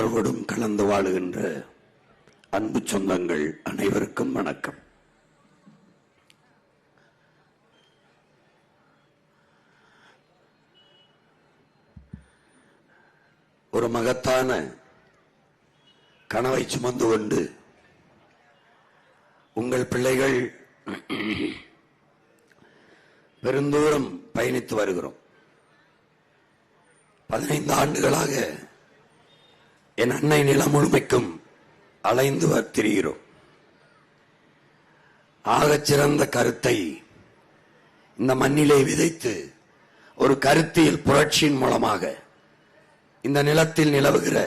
உணர்வோடும் கலந்து வாழுகின்ற அன்பு சொந்தங்கள் அனைவருக்கும் வணக்கம். ஒரு மகத்தான கனவை சுமந்து கொண்டு உங்கள் பிள்ளைகள் பெருந்தூரம் பயணித்து வருகிறோம். 15 ஆண்டுகளாக என் அன்னை நிலம் முழுமைக்கும் அலைந்து திரிகிறோம். ஆகச் சிறந்த கருத்தை இந்த மண்ணிலே விதைத்து ஒரு கருத்தியல் புரட்சியின் மூலமாக இந்த நிலத்தில் நிலவுகிற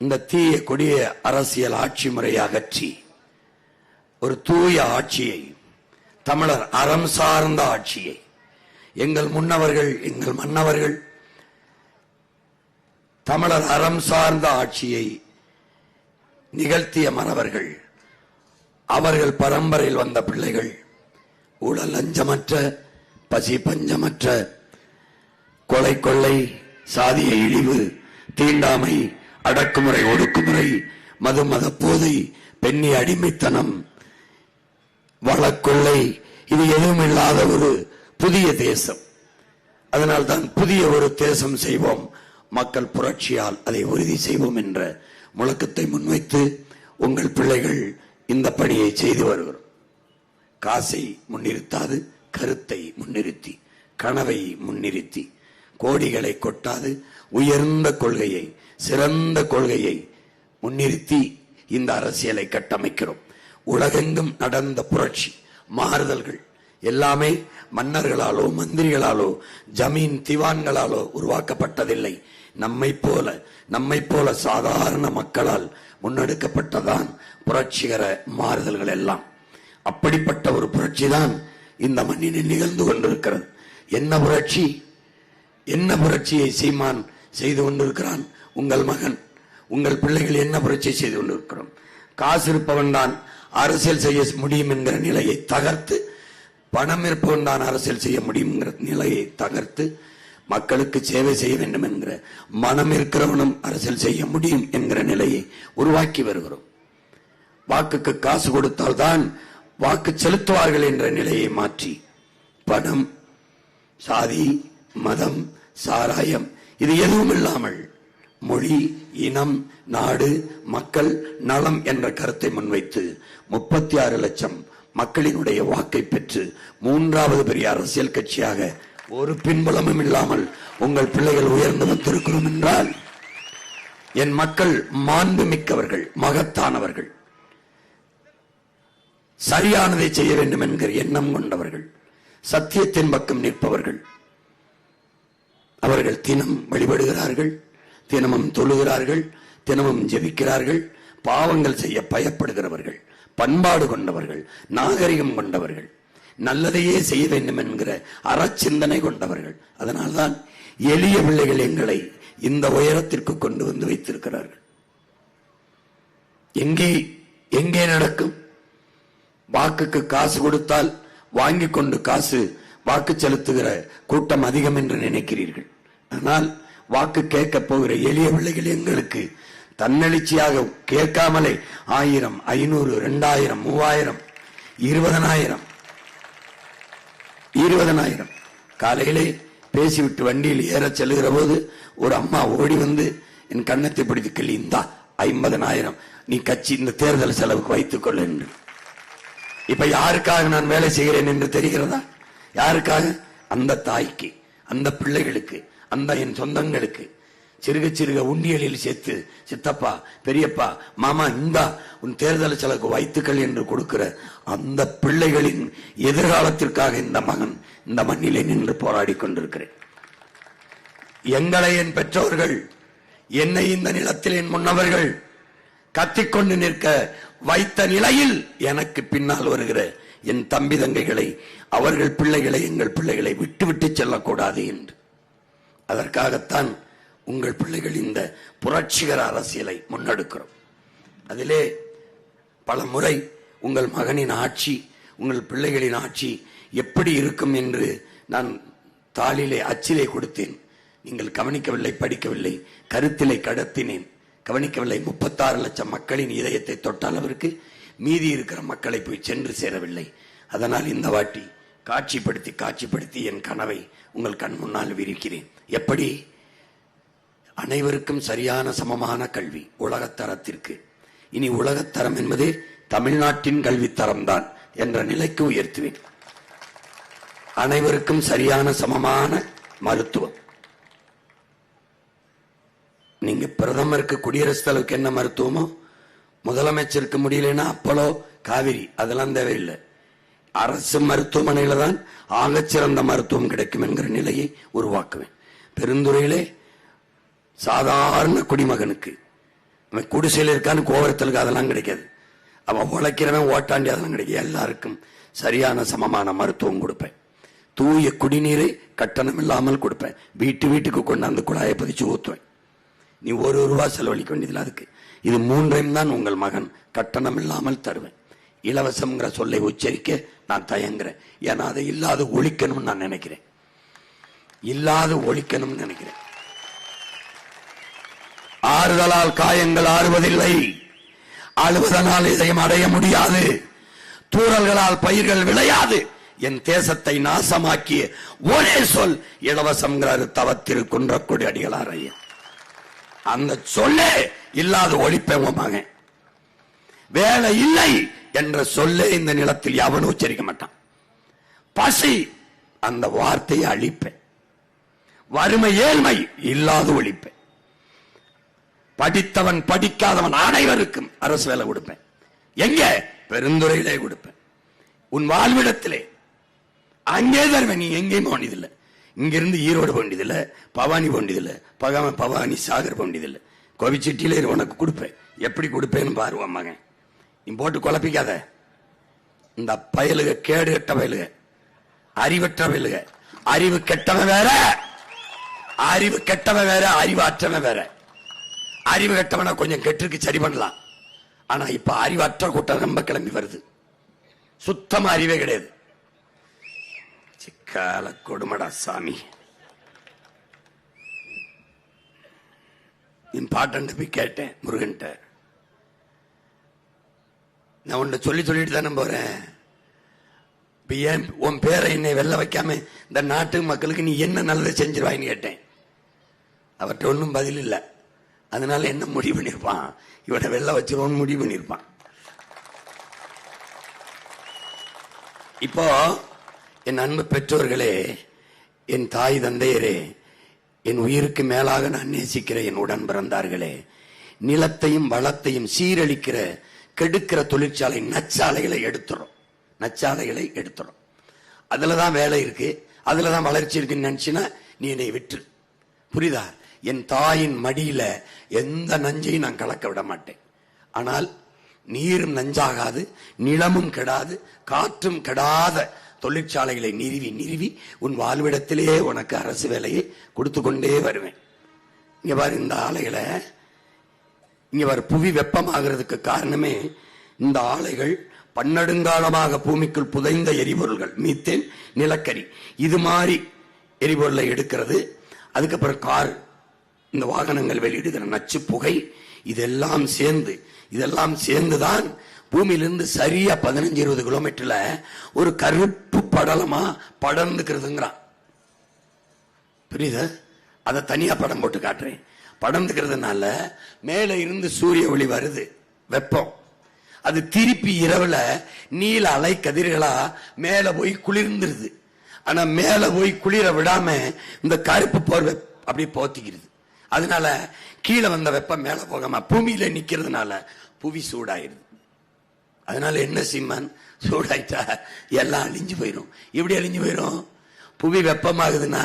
இந்த தீய கொடிய அரசியல் ஆட்சி முறையை அகற்றி ஒரு தூய ஆட்சியை, தமிழர் அறம் சார்ந்த ஆட்சியை, எங்கள் முன்னவர்கள் எங்கள் மன்னவர்கள் தமிழர் அறம் சார்ந்த ஆட்சியை நிகழ்த்திய மறவர்கள், அவர்கள் பரம்பரையில் வந்த பிள்ளைகள், ஊழல் லஞ்சமற்ற, பசி பஞ்சமற்ற, கொலை கொள்ளை, சாதிய இழிவு, தீண்டாமை, அடக்குமுறை ஒடுக்குமுறை, மது மத போதை, பெண்ணி அடிமைத்தனம், வழக்கொள்ளை, இது எதுவும் இல்லாத ஒரு புதிய தேசம். அதனால்தான் புதிய ஒரு தேசம் செய்வோம், மக்கள் புரட்சியால் அதை உறுதி செய்வோம் என்ற முழக்கத்தை முன்வைத்து உங்கள் பிள்ளைகள் இந்த பணியை செய்து வருகிறோம். காசை முன்னிறுத்தாது, கருத்தை முன்னிறுத்தி, கனவை முன்னிறுத்தி, கோடிகளை கொட்டாது, உயர்ந்த கொள்கையை, சிறந்த கொள்கையை முன்னிறுத்தி இந்த அரசியலை கட்டமைக்கிறோம். உலகெங்கும் நடந்த புரட்சி மாறுதல்கள் எல்லாமே மன்னர்களாலோ மந்திரிகளாலோ ஜமீன் திவான்களாலோ உருவாக்கப்பட்டதில்லை. நம்மை போல சாதாரண மக்களால் முன்னெடுக்கப்பட்டதான் புரட்சிகர மாறுதல்கள் எல்லாம். அப்படிப்பட்ட ஒரு புரட்சி தான் இந்த மண்ணில் நிகழ்ந்து கொண்டிருக்கிறது. என்ன புரட்சி? என்ன புரட்சியை சீமான் செய்து கொண்டிருக்கிறான்? உங்கள் மகன், உங்கள் பிள்ளைகள் என்ன புரட்சி செய்து கொண்டிருக்கிறோம்? காசு இருப்பவன் தான் அரசியல் செய்ய முடியும் என்கிற நிலையை தகர்த்து, பணம் இருப்பவன் தான் அரசியல் செய்ய முடியும் என்கிற நிலையை தகர்த்து, மக்களுக்கு சேவை செய்ய வேண்டும் என்கிற மனம் இருக்கிறவனும் அரசியல் செய்ய முடியும் என்கிற நிலையை உருவாக்கி வருகிறோம். வாக்குக்கு காசு கொடுத்தால் தான் வாக்கு செலுத்துவார்கள் என்ற நிலையை மாற்றி, பணம், சாதி, மதம், சாராயம் இது எதுவும் இல்லாமல் மொழி, இனம், நாடு, மக்கள் நலம் என்ற கருத்தை முன்வைத்து 36 லட்சம் மக்களினுடைய வாக்கை பெற்று 3வது பெரிய அரசியல் கட்சியாக ஒரு பின்புலமும் இல்லாமல் உங்கள் பிள்ளைகள் உயர்ந்து வந்திருக்கிறோம் என்றால், என் மக்கள் மாண்பு மிக்கவர்கள், மகத்தானவர்கள், சரியானதை செய்ய வேண்டும் என்கிற எண்ணம் கொண்டவர்கள், சத்தியத்தின் பக்கம் நிற்பவர்கள். அவர்கள் தினம் வழிபடுகிறார்கள், தினமும் தொழுகிறார்கள், தினமும் ஜெபிக்கிறார்கள், பாவங்கள் செய்ய பயப்படுகிறவர்கள், பண்பாடு கொண்டவர்கள், நாகரிகம் கொண்டவர்கள், நல்லதையே செய்ய வேண்டும் என்கிற அறச்சிந்தனை கொண்டவர்கள். அதனால்தான் எளிய பிள்ளைகள் எங்களை இந்த உயரத்திற்கு கொண்டு வந்து வைத்திருக்கிறார்கள். எங்கே நடக்கும்? வாக்குக்கு காசு கொடுத்தால் வாங்கி கொண்டு காசு வாக்கு செலுத்துகிற கூட்டம் அதிகம் என்று நினைக்கிறீர்கள். ஆனால் வாக்கு கேட்க போகிற எளிய பிள்ளைகள் எங்களுக்கு தன்னெழுச்சியாக கேட்காமலே 1000, 500, 2000, 3000, 20,000 காலையிலே பேசிவிட்டு வண்டியில் ஏற செல்லுகிற போது ஒரு அம்மா ஓடி வந்து என் கன்னத்தை பிடித்து கிள்ளி, இந்தா 50,000 நீ கட்சி இந்த தேர்தல் செலவுக்கு வைத்துக் கொள்ள என்று. இப்ப யாருக்காக நான் வேலை செய்கிறேன் என்று தெரிகிறதா? யாருக்காக? அந்த தாய்க்கு, அந்த பிள்ளைகளுக்கு, அந்த என் சொந்தங்களுக்கு சிறுக சிறுக உண்டியலில் சேர்த்து, சித்தப்பா, பெரியப்பா, மாமா, இந்தா உன் தேர்தல் செலவுக்கு வைத்துக்கள் என்று கொடுக்கிற அந்த பிள்ளைகளின் எதிர்காலத்திற்காக இந்த மகன் இந்த மண்ணிலே நின்று போராடி கொண்டிருக்கிறேன். எங்களை என் பெற்றோர்கள், என்னை இந்த நிலத்தில் என் முன்னவர்கள் கத்திக்கொண்டு நிற்க வைத்த நிலையில் எனக்கு பின்னால் வருகிற என் தம்பி தங்கைகளை, அவர்கள் பிள்ளைகளை, எங்கள் பிள்ளைகளை விட்டுவிட்டு செல்லக்கூடாது என்று, அதற்காகத்தான் உங்கள் பிள்ளைகள் இந்த புரட்சிகர அரசியலை முன்னெடுக்கிறோம். அதிலே பல முறை உங்கள் மகனின் ஆட்சி, உங்கள் பிள்ளைகளின் ஆட்சி எப்படி இருக்கும் என்று நான் தாளிலே அச்சிலே கொடுத்தேன். நீங்கள் கவனிக்கவில்லை, படிக்கவில்லை, கருத்திலை கடத்தினேன், கவனிக்கவில்லை. 36 லட்சம் மக்களின் இதயத்தை தொட்ட அளவிற்கு மீதி இருக்கிற மக்களை போய் சென்று சேரவில்லை. அதனால் இந்த வாட்டி காட்சிப்படுத்தி என் கனவை உங்கள் கண் முன்னால் விரிக்கிறேன். எப்படி? அனைவருக்கும் சரியான சமமான கல்வி உலகத்தரத்திற்கு. இனி உலகத்தரம் என்பதே தமிழ்நாட்டின் கல்வித்தரம் தான் என்ற நிலைக்கு உயர்த்துவேன். அனைவருக்கும் சரியான சமமான மருத்துவம். நீங்க பிரதமருக்கு, குடியரசுத் தலைவருக்கு என்ன மருத்துவமோ, முதலமைச்சருக்கு முடியலன்னா அப்போலோ, காவிரி, அதெல்லாம் தேவையில்லை. அரசு மருத்துவமனையில தான் ஆகச்சிறந்த மருத்துவம் கிடைக்கும் என்கிற நிலையை உருவாக்குவேன். பெருந்துறையிலே சாதாரண குடிமகனுக்கு, அவன் குடிசையில் இருக்கான்னு கோவரத்திற்கு அதெல்லாம் கிடைக்காது. அவன் உழைக்கிறவன் ஓட்டாண்டி அதெல்லாம் கிடைக்கும். எல்லாருக்கும் சரியான சமமான மருத்துவம் கொடுப்பேன். தூய குடிநீரை கட்டணம் இல்லாமல் கொடுப்பேன். வீட்டுக்கு கொண்டாந்து குழாயை பதிச்சு ஊத்துவேன். நீ ₹1 செலவழிக்க வேண்டியதில்லை. அதுக்கு இது 3ஐயும் தான் உங்கள் மகன் கட்டணம் இல்லாமல் தருவேன். இலவசம்ங்கிற சொல்லை உச்சரிக்க நான் தயங்குறேன். ஏன்னா அதை இல்லாத ஒழிக்கணும்னு நான் நினைக்கிறேன். ஆறுதலால் காயங்கள் ஆறுவதில்லை, அழுவதனால் இதையும் அடைய முடியாது. தூறல்களால் பயிர்கள் விளையாது. என் தேசத்தை நாசமாக்கிய ஒரே சொல் இலவசம்ங்கிறாரு தவத்திரு குன்றக்குடி அடிகளார் ஐயா. அந்த சொல்லே இல்லாத ஒழிப்பேன் மகன். வேலை இல்லை என்ற சொல்லே இந்த நிலத்தில் எவனும் உச்சரிக்க மாட்டான். பசி, அந்த வார்த்தையை அழிப்பேன். வறுமை, ஏழ்மை இல்லாத ஒழிப்பேன். படித்தவன் படிக்காதவன் அனைவருக்கும் அரசு வேலை கொடுப்பேன். எங்க? பெருந்துறையிலே கொடுப்பேன். உன் வாழ்விடத்திலே அங்கே தருவேன். நீ எங்கேயும் போனதில்லை. இங்கிருந்து ஈரோடு போண்டியதில்லை, பவானி போண்டியதில்லை, பவானி சாகர் போண்டியதில்லை. கோவிச்செட்டியிலே உனக்கு கொடுப்பேன். எப்படி கொடுப்பேன்னு பாருவான் மகன். நீ போட்டு குழப்பிக்காத. இந்த பயலுக, கேடு கட்ட பயலுக, அறிவற்ற பயலுக. அறிவு கெட்டவன் வேற, அறிவு அற்றவன் வேற. அறிவு கெட்டவன கொஞ்சம் கெட்டிருக்கு, சரி பண்ணலாம். ஆனா இப்ப அறிவற்ற கூட்டம் ரொம்ப கிளம்பி வருது. சுத்தமா அறிவே கிடையாது. சிக்கால கொடுமடா சாமி. என் பாட்டன் போய் கேட்டேன் முருகன்ட்ட. நான் உன்னை சொல்லிட்டு தானே போறேன். இப்ப ஏன் உன் பேரை என்னை வெல்ல வைக்காம இந்த நாட்டு மக்களுக்கு நீ என்ன நல்லதை செஞ்சிருவாயின்னு கேட்டேன். அவர்கிட்ட ஒன்றும் பதில் இல்லை. அதனால என்ன முடிவு பண்ணிருப்பான்? இவனை வெல்ல வச்சிருவோன்னு முடிவு பண்ணிருப்பான். இப்போ என் அன்பு பெற்றோர்களே, என் தாய் தந்தையரே, என் உயிருக்கு மேலாக நான் நேசிக்கிற என் உடன் பிறந்தார்களே, நிலத்தையும் வளத்தையும் சீரழிக்கிற, கெடுக்கிற தொழிற்சாலை நச்சாலைகளை எடுத்துறோம். அதுலதான் வேலை இருக்கு, அதுலதான் வளர்ச்சி இருக்குன்னு நினைச்சுன்னா நீ என்னை விட்டு. புரியுதா? என் தாயின் மடியில எந்த நஞ்சையும் நான் கலக்க விட மாட்டேன். ஆனால் நீரும் நஞ்சாகாது, நிலமும் கெடாது, காற்றும் கெடாத தொழிற்சாலைகளை நிறுவி உன் வாழ்விடத்திலே உனக்கு அரசு வேலையை கொடுத்து கொண்டே வருவேன். இங்க பாரு, இந்த ஆலைகளை இங்க பாரு, புவி வெப்பமாகிறதுக்கு காரணமே இந்த ஆலைகள் பன்னெடுங்காலமாக பூமிக்குள் புதைந்த எரிபொருள்கள், மீத்தேன், நிலக்கரி, இது மாதிரி எரிபொருளை எடுக்கிறது. அதுக்கப்புறம் கார், இந்த வாகனங்கள் வெளியிடுகிற நச்சு புகை, இதெல்லாம் சேர்ந்துதான் பூமியிலிருந்து சரியா 15-20 கிலோமீட்டர்ல ஒரு கருப்பு படலமா படர்ந்துக்கிறதுங்கிறான். புரியுதா? அதை தனியா படம் போட்டு காட்டுறேன். படர்ந்துக்கிறதுனால மேல இருந்து சூரிய ஒளி வருது, வெப்பம். அது திருப்பி இரவுல நீல அலை கதிர்களா மேல போய் குளிர்ந்துருது. ஆனா மேல போய் குளிர விடாம இந்த கருப்பு போர்வை அப்படியே போத்திக்கிறது. அதனால கீழே வந்த வெப்பம் மேல போகாம பூமியில நிக்கிறதுனால புவி சூடாயிருது. அதனால என்ன சிம்மன், சூடாயிட்டா எல்லாம் அழிஞ்சு போயிடும். இப்படி அழிஞ்சு போயிடும். புவி வெப்பமாகுதுன்னா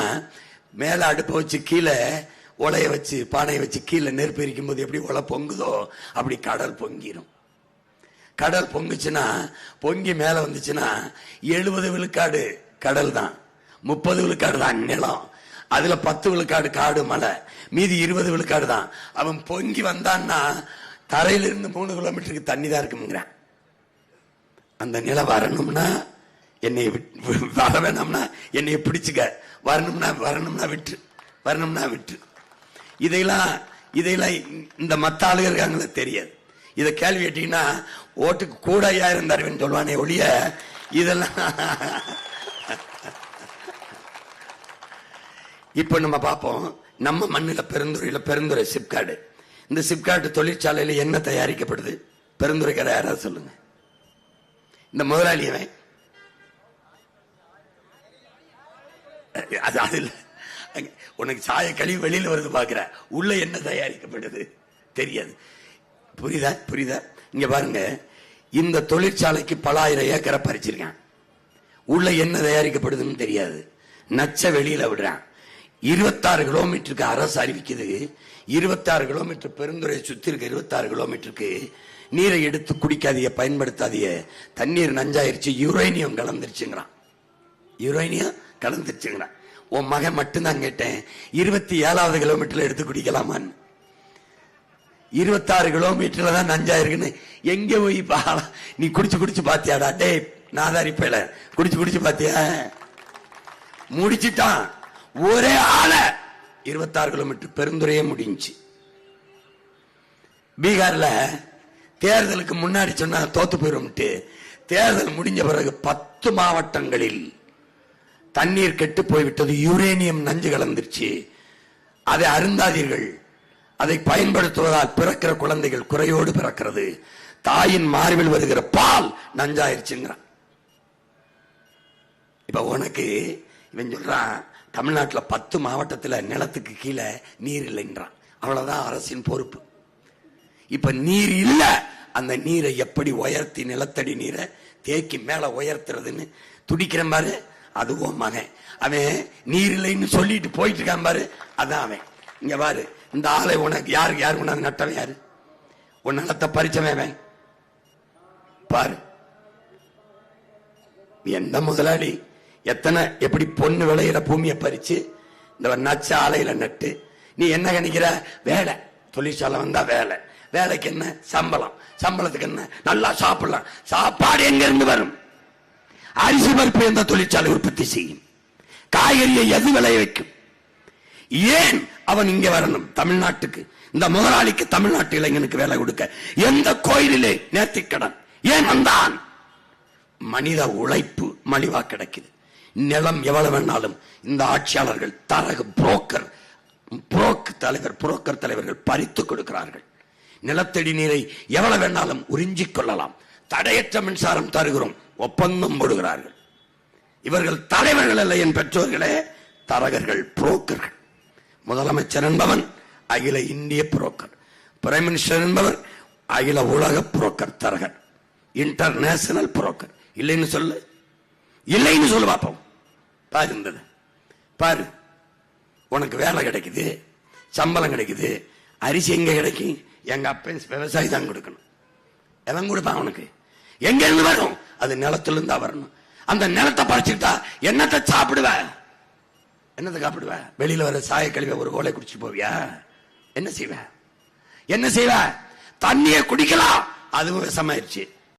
மேல அடுப்பை வச்சு கீழே உலைய வச்சு பானையை வச்சு கீழே நெருப்பு எரிக்கும் போது எப்படி உலை பொங்குதோ அப்படி கடல் பொங்கிரும். கடல் பொங்குச்சுன்னா, பொங்கி மேல வந்துச்சுன்னா 70 விழுக்காடு கடல் தான், 30 விழுக்காடு தான் நிலம். அதுல 10 விழுக்காடு காடு மலை, மீதி 20 விழுக்காடு தான். அவன் பொங்கி வந்தான்னா தரையிலிருந்து 3 கிலோமீட்டருக்கு தண்ணி தான் இருக்குங்கிறான். அந்த நிலம் வரணும்னா என்னை வர வேணாம்னா என்னை பிடிச்சுக்க, வரணும்னா விட்டு. வரணும்னா விட்டு. இதையெல்லாம் இந்த மத்த ஆளுங்க இருக்காங்களே தெரியாது. இதை கேள்வி கேட்டீங்கன்னா ஓட்டுக்கு கூட 5000 தருவேன்னு சொல்லுவானே ஒழிய இதெல்லாம். இப்ப நம்ம பார்ப்போம், நம்ம மண்ணில் பெருந்துறை சிப்காடு. இந்த சிப்காடு தொழிற்சாலையில என்ன தயாரிக்கப்படுது? பெருந்துறைக்கார யாராவது சொல்லுங்க. இந்த முதலாளியவன் அது இல்ல, உனக்கு சாய கழிவு வெளியில வருது பாக்குற, உள்ள என்ன தயாரிக்கப்படுது தெரியாது. புரியுதா? இங்க பாருங்க, இந்த தொழிற்சாலைக்கு பல ஆயிரம் ஏக்கரை பறிச்சிருக்கான். உள்ள என்ன தயாரிக்கப்படுதுன்னு தெரியாது. நச்ச வெளியில விடுறான். 26 கிலோமீட்டருக்கு அரசு அறிவிக்குது. 26 கிலோமீட்டர் பெருந்துறை சுத்தி இருக்க 26 கிலோமீட்டருக்கு நீரை எடுத்து குடிக்காதீங்க, பயன்படுத்தாதீங்க, தண்ணீர் நஞ்சாயிருச்சு, யுரேனியம் கலந்துருச்சுங்கிறான். உன் மகன் மட்டும்தான் கேட்டேன், 27வது கிலோமீட்டர்ல எடுத்து குடிக்கலாமான்னு. 26 கிலோமீட்டர்ல தான் நஞ்சாயிருக்குன்னு எங்க போய் நீ குடிச்சு பாத்தியாடா? டே நாதாரிப்பையில குடிச்சு பாத்தியா? முடிச்சுட்டான் ஒரே ஆள. 26 கிலோமீட்டர் பெருந்துறையே முடிஞ்சு. பீகார்ல தேர்தலுக்கு முன்னாடி சொன்னா தோத்து போயிடும்ட்டு, தேர்தல் முடிஞ்ச பிறகு 10 மாவட்டங்களில் தண்ணீர் கெட்டு போய்விட்டது. யுரேனியம் நஞ்சு கலந்துருச்சு. அதை அருந்தாதீர்கள். அதை பயன்படுத்துவதால் பிறக்கிற குழந்தைகள் குறையோடு பிறக்கிறது. தாயின் மார்பில் வருகிற பால் நஞ்சாயிருச்சுங்கிறான். இப்ப உனக்கு இவன் சொல்றான், தமிழ்நாட்டில் 10 மாவட்டத்தில் நிலத்துக்கு கீழே நீர் இல்லைன்றான். அவ்வளவுதான் அரசின் பொறுப்பு. இப்ப நீர் இல்ல, அந்த நீரை எப்படி உயர்த்தி, நிலத்தடி நீரை தேக்கி மேல உயர்த்துறதுன்னு துடிக்கிறேன் பாரு. அதுவும் மகன். அவன் நீர் இல்லைன்னு சொல்லிட்டு போயிட்டு இருக்கான் பாரு, அதான் அவன். இங்க பாரு, இந்த ஆளை உனக்கு யாரு உனக்கு நட்டவன் யாரு? உன் நிலத்தை பறிச்சவன் பாரு. எந்த முதலாளி எப்படி பொண்ணு விளையிற பூமியை பறிச்சு இந்த நச்ச ஆலையில நட்டு நீ என்ன கணிக்கிற? வேலை, தொழிற்சாலை வந்தா வேலைக்கு என்ன சம்பளம், சம்பளத்துக்கு என்ன நல்லா சாப்பிடலாம். சாப்பாடு எங்க இருந்து வரும்? அரிசி பருப்பு எந்த தொழிற்சாலை உற்பத்தி செய்யும்? காய்கறியை எது விளைய வைக்கும்? ஏன் அவன் இங்க வரணும் தமிழ்நாட்டுக்கு? இந்த முதலாளிக்கு தமிழ்நாட்டு இளைஞனுக்கு வேலை கொடுக்க எந்த கோயிலிலே நேர்த்திக்கடன் ஏன் வந்தான்? மனித உழைப்பு மலிவா கிடைக்குது. நிலம் எவ்வளவு வேணாலும் இந்த ஆட்சியாளர்கள் தரகு புரோக்கர் தலைவர்கள் பறித்து கொடுக்கிறார்கள். நிலத்தடி நீரை எவ்வளவு வேணாலும் உறிஞ்சிக் கொள்ளலாம். தடையற்ற மின்சாரம் தருகிறோம், ஒப்பந்தம் போடுகிறார்கள். இவர்கள் தலைவர்கள் அல்ல என் பெற்றோர்களே, தரகர்கள், புரோக்கர்கள். முதலமைச்சர் என்பவன் அகில இந்திய புரோக்கர், பிரைம் மினிஸ்டர் என்பவர் அகில உலக புரோக்கர், தரகர், இன்டர்நேஷனல் புரோக்கர். இல்லைன்னு சொல்லு பாப்போம். பாரு, உனக்கு வேலை கிடைக்குது, சம்பளம் கிடைக்குது. அரிசி எங்க கிடைக்கும்? எங்க அப்பன் விவசாயி தான் கொடுக்கணும். எவன் கொடுப்பான் உனக்கு? எங்க இருந்து வரும்? அது நிலத்துல இருந்தா வரணும். அந்த நிலத்தை பறிச்சுட்டா என்னத்தை சாப்பிடுவ? வெளியில வர சாய கழிவை ஒரு கோலை குடிச்சு போவியா? என்ன செய்வ? தண்ணியை குடிக்கலாம், அதுவும் விஷமாயிருச்சு.